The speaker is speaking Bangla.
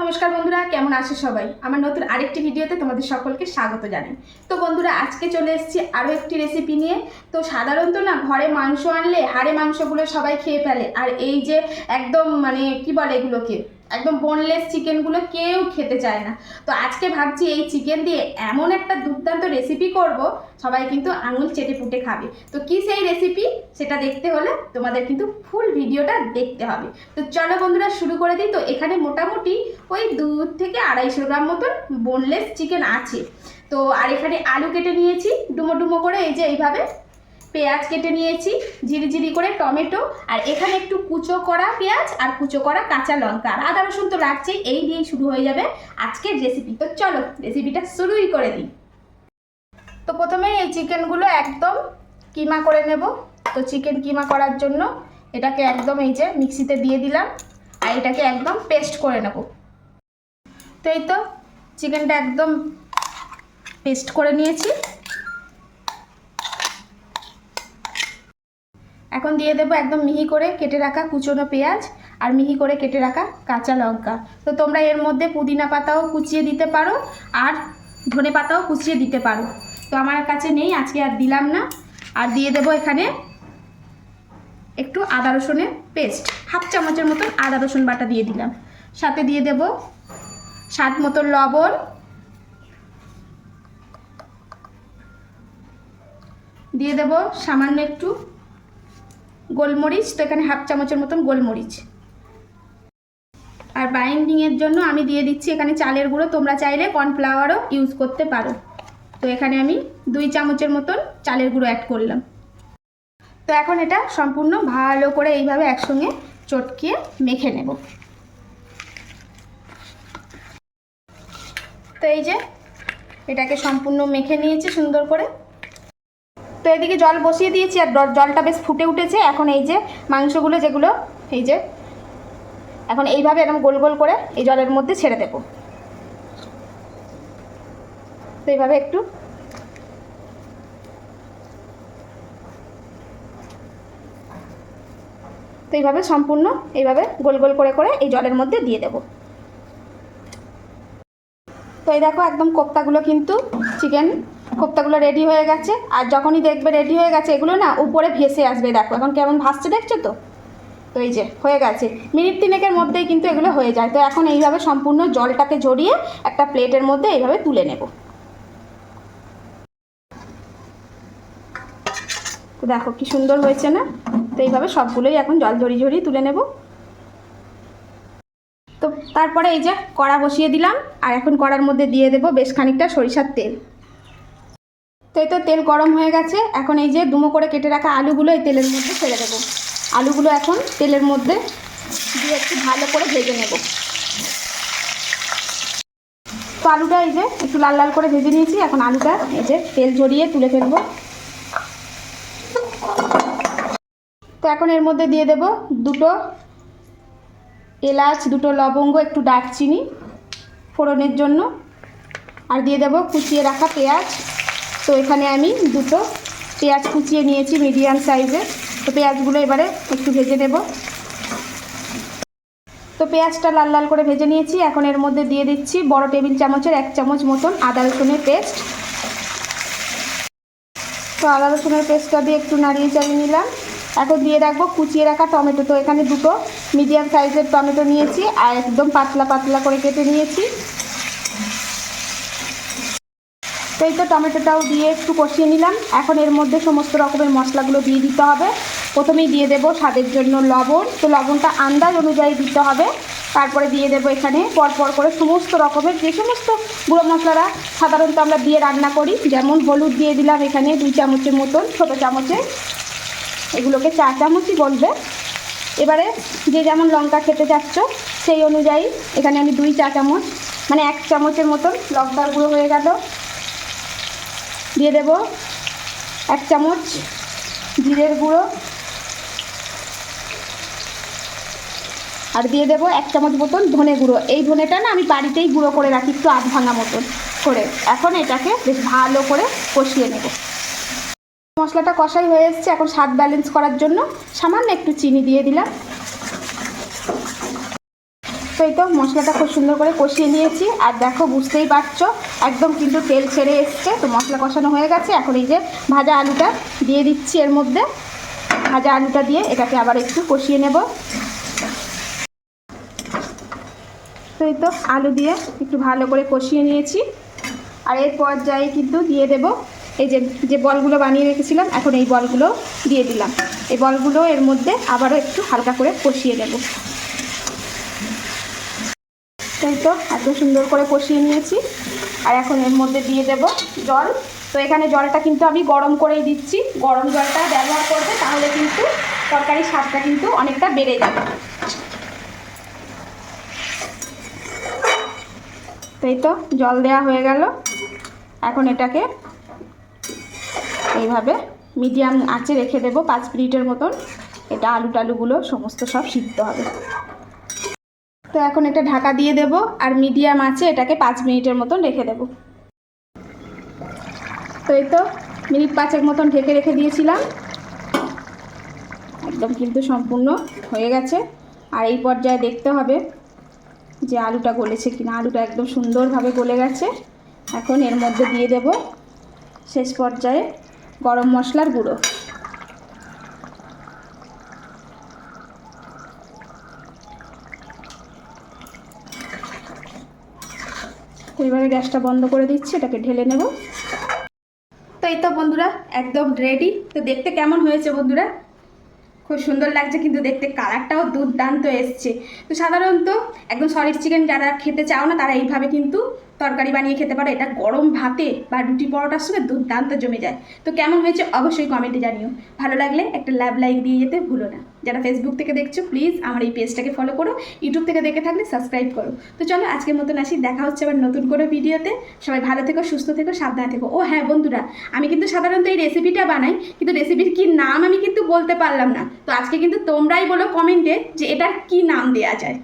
নমস্কার বন্ধুরা, কেমন আছো সবাই? আমার নতুন আরেকটি ভিডিওতে তোমাদের সকলকে স্বাগত জানাই। তো বন্ধুরা, আজকে চলে এসেছি আরও একটি রেসিপি নিয়ে। তো সাধারণত না ঘরে মাংস আনলে হাড়ে মাংসগুলো সবাই খেয়ে ফেলে, আর এই যে একদম কি বলে এগুলোকে, একদম বোনলেস চিকেনগুলো কেউ খেতে চায় না। তো আজকে ভাবছি এই চিকেন দিয়ে এমন একটা দুর্দান্ত রেসিপি করব, সবাই কিন্তু আঙুল চেটে পুটে খাবে। তো কি সেই রেসিপি, সেটা দেখতে হলে তোমাদের কিন্তু ফুল ভিডিওটা দেখতে হবে। তো চলো বন্ধুরা, শুরু করে দিই। তো এখানে মোটামুটি ওই 2 থেকে 250 গ্রাম মতন বোনলেস চিকেন আছে। তো আর এখানে আলু কেটে নিয়েছি ডুমো ডুমো করে, এই যে এইভাবে। পেঁয়াজ কেটে নিয়েছি ঝিরিঝিরি করে, টমেটো, আর এখানে একটু কুচো করা পেঁয়াজ আর কুচো করা কাঁচা লঙ্কা, আর আদা রসুন তো রাখছেই। এই দিয়েই শুরু হয়ে যাবে আজকের রেসিপি। তো চলো রেসিপিটা শুরুই করে দিই। তো প্রথমে এই চিকেনগুলো একদম কিমা করে নেব। তো চিকেন কিমা করার জন্য এটাকে একদম এই যে মিক্সিতে দিয়ে দিলাম, আর এটাকে একদম পেস্ট করে নেব। তো এই তো চিকেনটা একদম পেস্ট করে নিয়েছি। এখন দিয়ে দেবো একদম মিহি করে কেটে রাখা কুচনো পেঁয়াজ আর মিহি করে কেটে রাখা কাঁচা লঙ্কা। তো তোমরা এর মধ্যে পুদিনা পাতাও কুচিয়ে দিতে পারো আর ধনে পাতাও কুচিয়ে দিতে পারো। তো আমার কাছে নেই, আজকে আর দিলাম না। আর দিয়ে দেবো এখানে একটু আদা রসুনের পেস্ট, হাফ চামচের মতন আদা রসুন বাটা দিয়ে দিলাম। সাথে দিয়ে দেবো স্বাদ মতো লবণ, দিয়ে দেব সামান্য একটু গোলমরিচ। তো এখানে হাফ চামচের মতন গোলমরিচ। আর বাইন্ডিংয়ের জন্য আমি দিয়ে দিচ্ছি এখানে চালের গুঁড়ো, তোমরা চাইলে কর্নফ্লাওয়ারও ইউজ করতে পারো। তো এখানে আমি 2 চামচের মতন চালের গুঁড়ো অ্যাড করলাম। তো এখন এটা সম্পূর্ণ ভালো করে এইভাবে একসঙ্গে চটকিয়ে মেখে নেব। তো এই যে এটাকে সম্পূর্ণ মেখে নিয়েছি সুন্দর করে। তো এদিকে জল বসিয়ে দিয়েছি, আর জলটা বেশ ফুটে উঠেছে। এখন এই যে মাংসগুলো যেগুলো, এই যে এখন এইভাবে এরকম গোল গোল করে এই জলের মধ্যে ছেড়ে দেব। তো এইভাবে একটু তো এইভাবে সম্পূর্ণ এইভাবে গোল গোল করে করে এই জলের মধ্যে দিয়ে দেব। তো এই দেখো একদম কোপ্তাগুলো কিন্তু চিকেন কোপ্তাগুলো রেডি হয়ে গেছে। আর যখনই দেখবে রেডি হয়ে গেছে, এগুলো না উপরে ভেসে আসবে। দেখো এখন কেমন ভাসছে, দেখছো তো? তো এই যে হয়ে গেছে, মিনিট 3 মধ্যেই কিন্তু এগুলো হয়ে যায়। তো এখন এইভাবে সম্পূর্ণ জলটাকে ঝরিয়ে একটা প্লেটের মধ্যে এইভাবে তুলে নেব। তো দেখো কি সুন্দর হয়েছে না? তো এইভাবে সবগুলোই এখন জল ঝরিয়ে ঝরিয়ে তুলে নেব। তো তারপরে এই যে কড়া বসিয়ে দিলাম, আর এখন কড়ার মধ্যে দিয়ে দেব বেশ খানিকটা সরিষার তেল। তো এই তো তেল গরম হয়ে গেছে। এখন এই যে ডুমো করে কেটে রাখা আলুগুলো এই তেলের মধ্যে ছেড়ে দেব। আলুগুলো এখন তেলের মধ্যে দিয়ে একটু ভালো করে ভেজে নেব। তো আলুটা এই যে একটু লাল লাল করে ভেজে নিয়েছি। এখন আলুটা এই যে তেল ঝরিয়ে তুলে ফেলব। তো এখন এর মধ্যে দিয়ে দেব 2টো এলাচ, 2টো লবঙ্গ, একটু দারচিনি ফোড়নের জন্য, আর দিয়ে দেব কুচিয়ে রাখা পেঁয়াজ। তো এখানে আমি 2টো পেঁয়াজ কুচিয়ে নিয়েছি মিডিয়াম সাইজের। তো পেঁয়াজগুলো এবারে একটু ভেজে নেব। তো পেঁয়াজটা লাল লাল করে ভেজে নিয়েছি। এখন এর মধ্যে দিয়ে দিচ্ছি বড় টেবিল চামচের 1 চামচ মতন আদা রসুনের পেস্ট। তো আদা রসুনের পেস্টটা দিয়ে একটু নাড়িয়ে চালিয়ে নিলাম। এখন দিয়ে রাখবো কুচিয়ে রাখা টমেটো। তো এখানে 2টো মিডিয়াম সাইজের টমেটো নিয়েছি, আর একদম পাতলা পাতলা করে কেটে নিয়েছি। তো এই তো টমেটোটাও দিয়ে একটু কষিয়ে নিলাম। এখন এর মধ্যে সমস্ত রকমের মশলাগুলো দিয়ে দিতে হবে। প্রথমেই দিয়ে দেব স্বাদের জন্য লবণ। তো লবণটা আন্দাজ অনুযায়ী দিতে হবে। তারপরে দিয়ে দেব এখানে পরপর করে সমস্ত রকমের যে সমস্ত গুঁড়ো মশলারা সাধারণত আমরা দিয়ে রান্না করি, যেমন হলুদ দিয়ে দিলাম এখানে 2 চামচের মতন, ছোটো চামচে, এগুলোকে 4 চামচই বলবে। এবারে যে যেমন লঙ্কা খেতে চাচ্ছ সেই অনুযায়ী এখানে আমি 2 চা চামচ মানে 1 চামচের মতন লঙ্কার গুঁড়ো হয়ে গেল। দিয়ে দেব 1 চামচ জিরের গুঁড়ো, আর দিয়ে দেব 1 চামচ মতন ধনে গুঁড়ো। এই ধনেটা না আমি বাড়িতেই গুঁড়ো করে রাখি, একটু আধ ভাঙা মতন করে। এখন এটাকে বেশ ভালো করে কষিয়ে নেব। মশলাটা কষাই হয়ে এসছে। এখন স্বাদ ব্যালেন্স করার জন্য সামান্য একটু চিনি দিয়ে দিলাম। তো এই তো মশলাটা খুব সুন্দর করে কষিয়ে নিয়েছি, আর দেখো বুঝতেই পারছো একদম কিন্তু তেল ছেড়ে এসছে। তো মশলা কষানো হয়ে গেছে, এখন এই যে ভাজা আলুটা দিয়ে দিচ্ছি এর মধ্যে। ভাজা আলুটা দিয়ে এটাকে আবার একটু কষিয়ে নেব। তো এই তো আলু দিয়ে একটু ভালো করে কষিয়ে নিয়েছি, আর এর পর্যায়ে কিন্তু দিয়ে দেব এই যে বলগুলো বানিয়ে রেখেছিলাম, এখন এই বলগুলো দিয়ে দিলাম। এই বলগুলো এর মধ্যে আবারও একটু হালকা করে কষিয়ে নেব। তাই তো এত সুন্দর করে কষিয়ে নিয়েছি, আর এখন এর মধ্যে দিয়ে দেব জল। তো এখানে জলটা কিন্তু আমি গরম করেই দিচ্ছি, গরম জলটা ব্যবহার করবে, তাহলে কিন্তু তরকারির স্বাদটা কিন্তু অনেকটা বেড়ে যাবে। তাই তো জল দেওয়া হয়ে গেল, এখন এটাকে এইভাবে মিডিয়াম আঁচে রেখে দেবো 5 মিনিটের মতন। এটা আলু টালুগুলো সমস্ত সব সিদ্ধ হবে। তো এখন এটা ঢাকা দিয়ে দেব, আর মিডিয়াম আঁচে এটাকে 5 মিনিটের মতন রেখে দেব। তো এই তো মিনিট 5 মতন ঢেকে রেখে দিয়েছিলাম, একদম কিন্তু সম্পূর্ণ হয়ে গেছে। আর এই পর্যায়ে দেখতে হবে যে আলুটা গলেছে কিনা। আলুটা একদম সুন্দরভাবে গলে গেছে। এখন এর মধ্যে দিয়ে দেব শেষ পর্যায়ে গরম মশলার গুঁড়ো। তো এবারে গ্যাসটা বন্ধ করে দিচ্ছি, এটাকে ঢেলে নেব। তো এই তো বন্ধুরা একদম রেডি। তো দেখতে কেমন হয়েছে বন্ধুরা? খুব সুন্দর লাগছে কিন্তু দেখতে, কালারটাও দুর্দান্ত এসছে। তো সাধারণত একদম সলিড চিকেন যারা খেতে চাও না, তারা এইভাবে কিন্তু তরকারি বানিয়ে খেতে পারো। এটা গরম ভাতে বা রুটি পরোটার সঙ্গে দুর্দান্ত জমে যায়। তো কেমন হয়েছে অবশ্যই কমেন্টে জানিও। ভালো লাগলে একটা লাইক দিয়ে যেতে ভুলো না। যারা ফেসবুক থেকে দেখছো প্লিজ আমার এই পেজটাকে ফলো করো, ইউটিউব থেকে দেখে থাকলে সাবস্ক্রাইব করো। তো চলো আজকের মতন আসি, দেখা হচ্ছে আবার নতুন করে ভিডিওতে। সবাই ভালো থেকো, সুস্থ থেকো, সাবধানে থেকো। ও হ্যাঁ বন্ধুরা, আমি কিন্তু সাধারণত এই রেসিপিটা বানাই, কিন্তু রেসিপির কি নাম আমি কিন্তু বলতে পারলাম না। তো আজকে কিন্তু তোমরাই বলো কমেন্টে যে এটার কি নাম দেওয়া যায়।